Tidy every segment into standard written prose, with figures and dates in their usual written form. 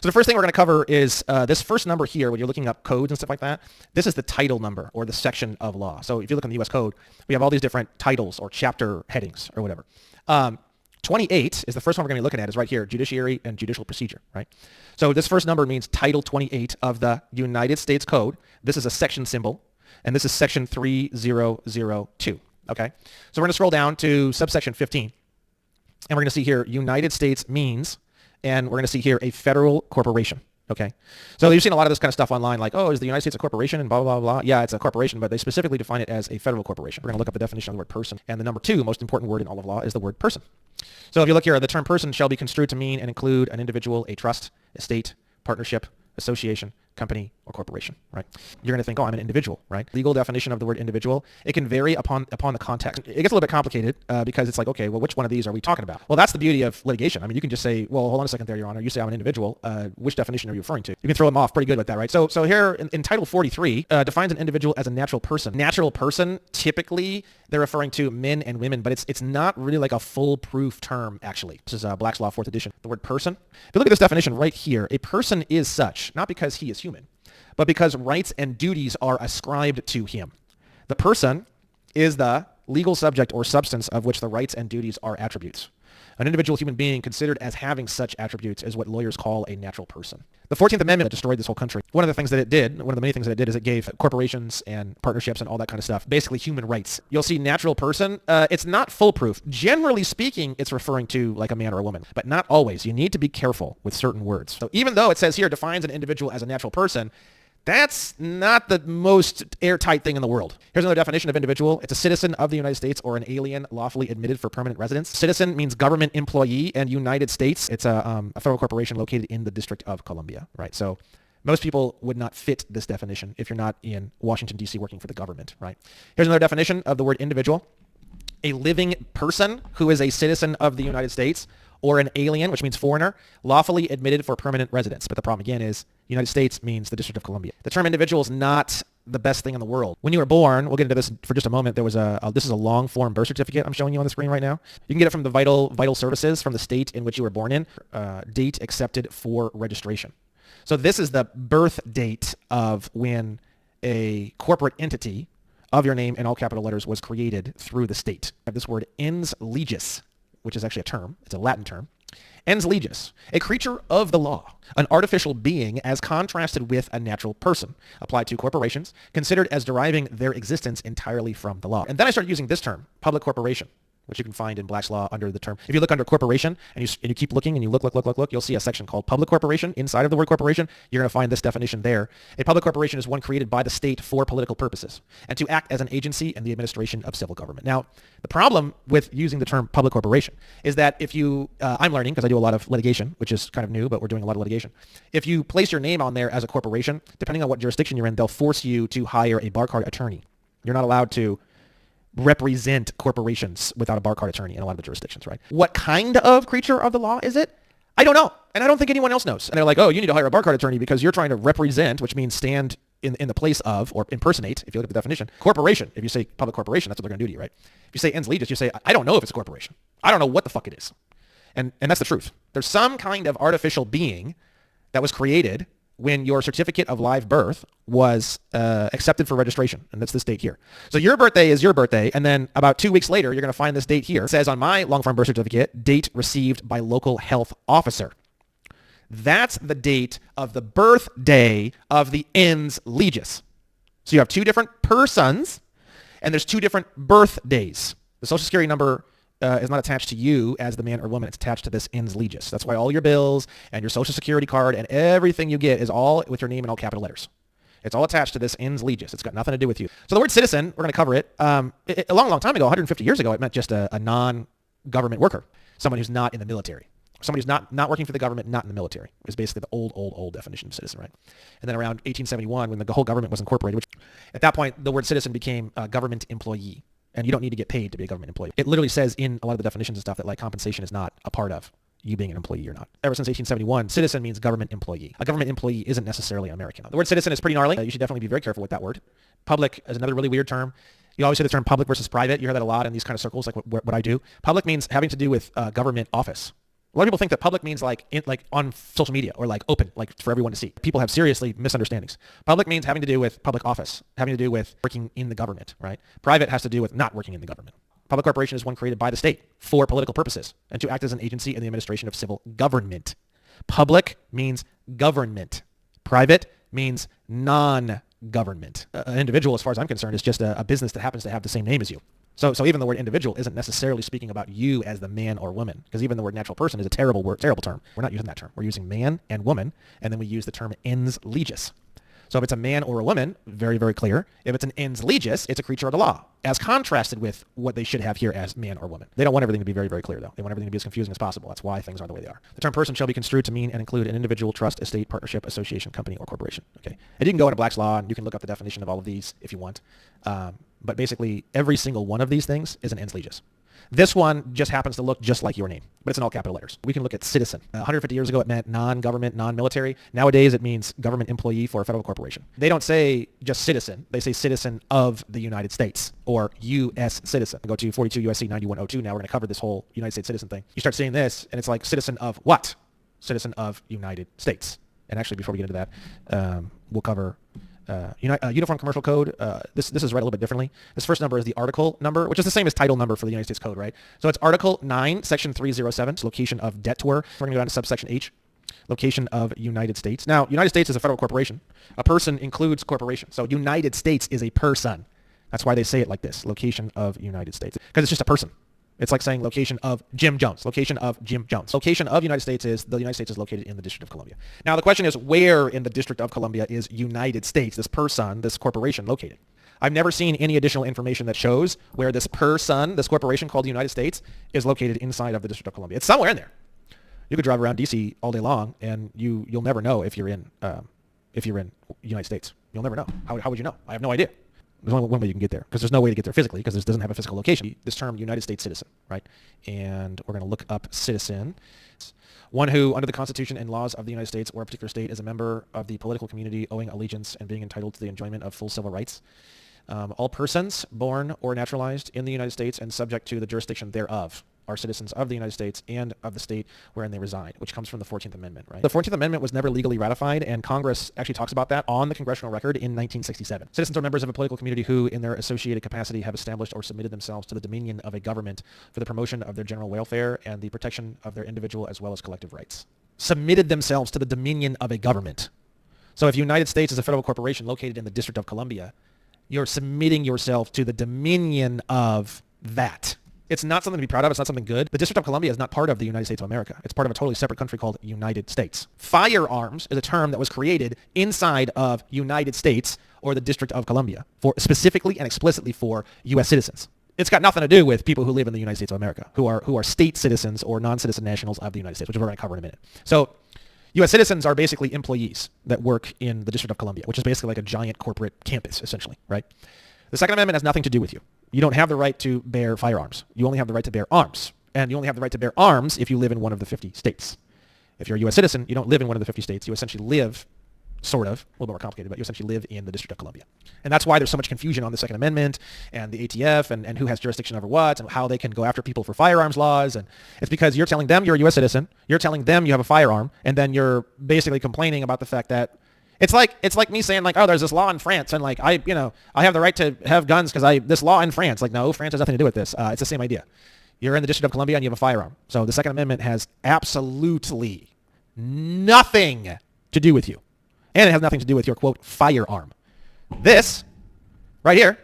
So the first thing we're going to cover is this first number here. When you're looking up codes and stuff like that, this is the title number or the section of law. So if you look in the U.S. Code, we have all these different titles or chapter headings or whatever. 28 is the first one we're going to be looking at, is right here, judiciary and judicial procedure, right? So this first number means Title 28 of the United States Code. This is a section symbol, and this is section 3002, okay? So we're going to scroll down to subsection 15, and we're going to see here United States means, and we're going to see here a federal corporation. Okay, so you've seen a lot of this kind of stuff online, like, oh, is the United States a corporation and blah, blah, blah, blah. Yeah, it's a corporation, but they specifically define it as a federal corporation. We're going to look up the definition of the word person. And the number 2 most important word in all of law is the word person. So if you look here, the term person shall be construed to mean and include an individual, a trust, estate, partnership, association, company, or corporation, right? You're going to think, oh, I'm an individual, right? Legal definition of the word individual, it can vary upon the context. It gets a little bit complicated because it's like, okay, well, which one of these are we talking about? Well, that's the beauty of litigation. I mean, you can just say, well, hold on a second there, Your Honor. You say I'm an individual. Which definition are you referring to? You can throw them off pretty good with that, right? So here in Title 43 defines an individual as a natural person. Natural person, typically, they're referring to men and women, but it's not really like a foolproof term, actually. This is Black's Law 4th edition. The word person. If you look at this definition right here, a person is such, not because he is human, but because rights and duties are ascribed to him. The person is the legal subject or substance of which the rights and duties are attributes. An individual human being considered as having such attributes is what lawyers call a natural person. The 14th Amendment destroyed this whole country. One of the things that it did, one of the many things that it did, is it gave corporations and partnerships and all that kind of stuff, basically human rights. You'll see natural person, it's not foolproof. Generally speaking, it's referring to like a man or a woman, but not always. You need to be careful with certain words. So even though it says here defines an individual as a natural person, that's not the most airtight thing in the world. Here's another definition of individual. It's a citizen of the United States or an alien lawfully admitted for permanent residence. Citizen means government employee, and United States, it's a federal corporation located in the District of Columbia, right? So most people would not fit this definition if you're not in Washington, D.C. working for the government, right? Here's another definition of the word individual. A living person who is a citizen of the United States or an alien, which means foreigner, lawfully admitted for permanent residence. But the problem again is United States means the District of Columbia. The term individual is not the best thing in the world. When you were born, we'll get into this for just a moment, there was this is a long form birth certificate I'm showing you on the screen right now. You can get it from the vital services from the state in which you were born in, date accepted for registration. So this is the birth date of when a corporate entity of your name in all capital letters was created through the state. I have this word ens legis, which is actually a term. It's a Latin term. Ens legis, a creature of the law, an artificial being as contrasted with a natural person, applied to corporations, considered as deriving their existence entirely from the law. And then I started using this term, public corporation, which you can find in Black's Law under the term. If you look under corporation and you keep looking and you look, you'll see a section called public corporation. Inside of the word corporation, you're going to find this definition there. A public corporation is one created by the state for political purposes and to act as an agency in the administration of civil government. Now, the problem with using the term public corporation is that if you, I'm learning because I do a lot of litigation, which is kind of new, but we're doing a lot of litigation. If you place your name on there as a corporation, depending on what jurisdiction you're in, they'll force you to hire a bar card attorney. You're not allowed to represent corporations without a bar card attorney in a lot of the jurisdictions, right? What kind of creature of the law is it? I don't know. And I don't think anyone else knows. And they're like, oh, you need to hire a bar card attorney because you're trying to represent, which means stand in the place of or impersonate, if you look at the definition, corporation. If you say public corporation, that's what they're going to do to you, right? If you say ens legis, you say, I don't know if it's a corporation. I don't know what the fuck it is. And that's the truth. There's some kind of artificial being that was created when your certificate of live birth was accepted for registration. And that's this date here. So your birthday is your birthday. And then about 2 weeks later, you're going to find this date here. It says on my long form birth certificate, date received by local health officer. That's the date of the birthday of the ens legis. So you have two different persons and there's two different birthdays. The social security number is not attached to you as the man or woman. It's attached to this ens legis. That's why all your bills and your social security card and everything you get is all with your name in all capital letters. It's all attached to this ens legis. It's got nothing to do with you. So the word citizen, we're going to cover it. A long time ago, 150 years ago, it meant just a non-government worker, someone who's not in the military. Somebody who's not working for the government, not in the military, is basically the old definition of citizen, right? And then around 1871, when the whole government was incorporated, which at that point, the word citizen became a government employee. And you don't need to get paid to be a government employee. It literally says in a lot of the definitions and stuff that like compensation is not a part of you being an employee or not. Ever since 1871, citizen means government employee. A government employee isn't necessarily American. The word citizen is pretty gnarly. You should definitely be very careful with that word. Public is another really weird term. You always hear the term public versus private. You hear that a lot in these kind of circles, like what I do. Public means having to do with government office A lot of people think that public means like on social media or like open, like for everyone to see. People have seriously misunderstandings. Public means having to do with public office, having to do with working in the government, right? Private has to do with not working in the government. Public corporation is one created by the state for political purposes and to act as an agency in the administration of civil government. Public means government. Private means non-government. An individual, as far as I'm concerned, is just a business that happens to have the same name as you. So even the word individual isn't necessarily speaking about you as the man or woman, because even the word natural person is a terrible term. We're not using that term. We're using man and woman, and then we use the term ens legis. So if it's a man or a woman, very, very clear. If it's an ens legis, it's a creature of the law, as contrasted with what they should have here as man or woman. They don't want everything to be very, very clear, though. They want everything to be as confusing as possible. That's why things are the way they are. The term person shall be construed to mean and include an individual, trust, estate, partnership, association, company, or corporation. Okay, and you can go into Black's Law, and you can look up the definition of all of these if you want. But basically, every single one of these things is an ens legis. This one just happens to look just like your name, but it's in all capital letters. We can look at citizen. 150 years ago, it meant non-government, non-military. Nowadays, it means government employee for a federal corporation. They don't say just citizen. They say citizen of the United States or U.S. citizen. Go to 42 U.S.C. 9102. Now we're going to cover this whole United States citizen thing. You start seeing this, and it's like citizen of what? Citizen of United States. And actually, before we get into that, we'll cover Uniform Commercial Code. This is read a little bit differently. This first number is the article number, which is the same as title number for the United States Code, right? So it's Article 9, Section 307, location of debtor. We're going to go down to subsection H, location of United States. Now, United States is a federal corporation. A person includes corporation. So United States is a person. That's why they say it like this, location of United States, because it's just a person. It's like saying location of Jim Jones. Location of Jim Jones. Location of United States is the United States is located in the District of Columbia. Now the question is, where in the District of Columbia is United States, this person, this corporation, located? I've never seen any additional information that shows where this person, this corporation called the United States, is located inside of the District of Columbia. It's somewhere in there. You could drive around D.C. all day long, and you'll never know if you're in United States. You'll never know. How would you know? I have no idea. There's only one way you can get there, because there's no way to get there physically, because this doesn't have a physical location. This term, United States citizen, right? And we're going to look up citizen. One who, under the Constitution and laws of the United States or a particular state, is a member of the political community owing allegiance and being entitled to the enjoyment of full civil rights. All persons born or naturalized in the United States and subject to the jurisdiction thereof are citizens of the United States and of the state wherein they reside, which comes from the 14th Amendment, right? The 14th Amendment was never legally ratified, and Congress actually talks about that on the congressional record in 1967. Citizens are members of a political community who, in their associated capacity, have established or submitted themselves to the dominion of a government for the promotion of their general welfare and the protection of their individual as well as collective rights. Submitted themselves to the dominion of a government. So if United States is a federal corporation located in the District of Columbia, you're submitting yourself to the dominion of that. It's not something to be proud of. It's not something good. The District of Columbia is not part of the United States of America. It's part of a totally separate country called United States. Firearms is a term that was created inside of United States or the District of Columbia for specifically and explicitly for U.S. citizens. It's got nothing to do with people who live in the United States of America, who are state citizens or non-citizen nationals of the United States, which we're going to cover in a minute. So U.S. citizens are basically employees that work in the District of Columbia, which is basically like a giant corporate campus, essentially, right? The Second Amendment has nothing to do with you. You don't have the right to bear firearms. You only have the right to bear arms. And you only have the right to bear arms if you live in one of the 50 states. If you're a U.S. citizen, you don't live in one of the 50 states. You essentially live, sort of, a little bit more complicated, but you essentially live in the District of Columbia. And that's why there's so much confusion on the Second Amendment and the ATF and who has jurisdiction over what and how they can go after people for firearms laws. And it's because you're telling them you're a U.S. citizen, you're telling them you have a firearm, and then you're basically complaining about the fact that it's like me saying like, oh, there's this law in France, and like I have the right to have guns because this law in France. Like, no, France has nothing to do with this. It's the same idea. You're in the District of Columbia and you have a firearm. So the Second Amendment has absolutely nothing to do with you, and it has nothing to do with your quote firearm. This right here,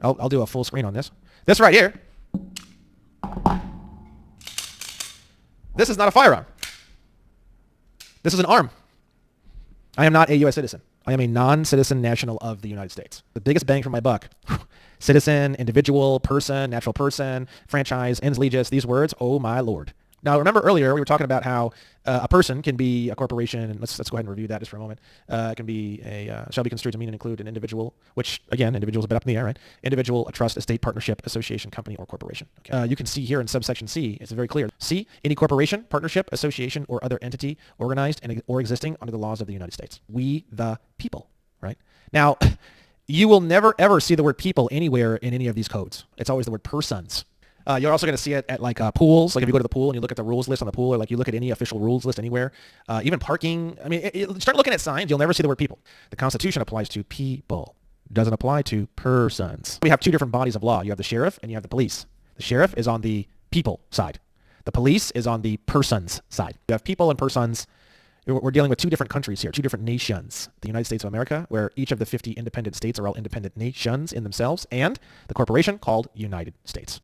I'll do a full screen on this. This right here, this is not a firearm. This is an arm. I am not a U.S. citizen. I am a non-citizen national of the United States. The biggest bang for my buck. Citizen, individual, person, natural person, franchise, ens legis, these words, oh my Lord. Now, remember earlier we were talking about how a person can be a corporation. Let's go ahead and review that just for a moment. It can be shall be construed to mean and include an individual, which again, individual is a bit up in the air, right? Individual, a trust, estate, partnership, association, company, or corporation. Okay. You can see here in subsection C, it's very clear. C, any corporation, partnership, association, or other entity organized or existing under the laws of the United States. We the people, right? Now, you will never ever see the word people anywhere in any of these codes. It's always the word persons. You're also going to see it at like pools. Like if you go to the pool and you look at the rules list on the pool, or like you look at any official rules list anywhere, even parking. I mean, start looking at signs. You'll never see the word people. The Constitution applies to people. It doesn't apply to persons. We have two different bodies of law. You have the sheriff and you have the police. The sheriff is on the people side. The police is on the persons side. You have people and persons. We're dealing with two different countries here, two different nations. The United States of America, where each of the 50 independent states are all independent nations in themselves, and the corporation called United States.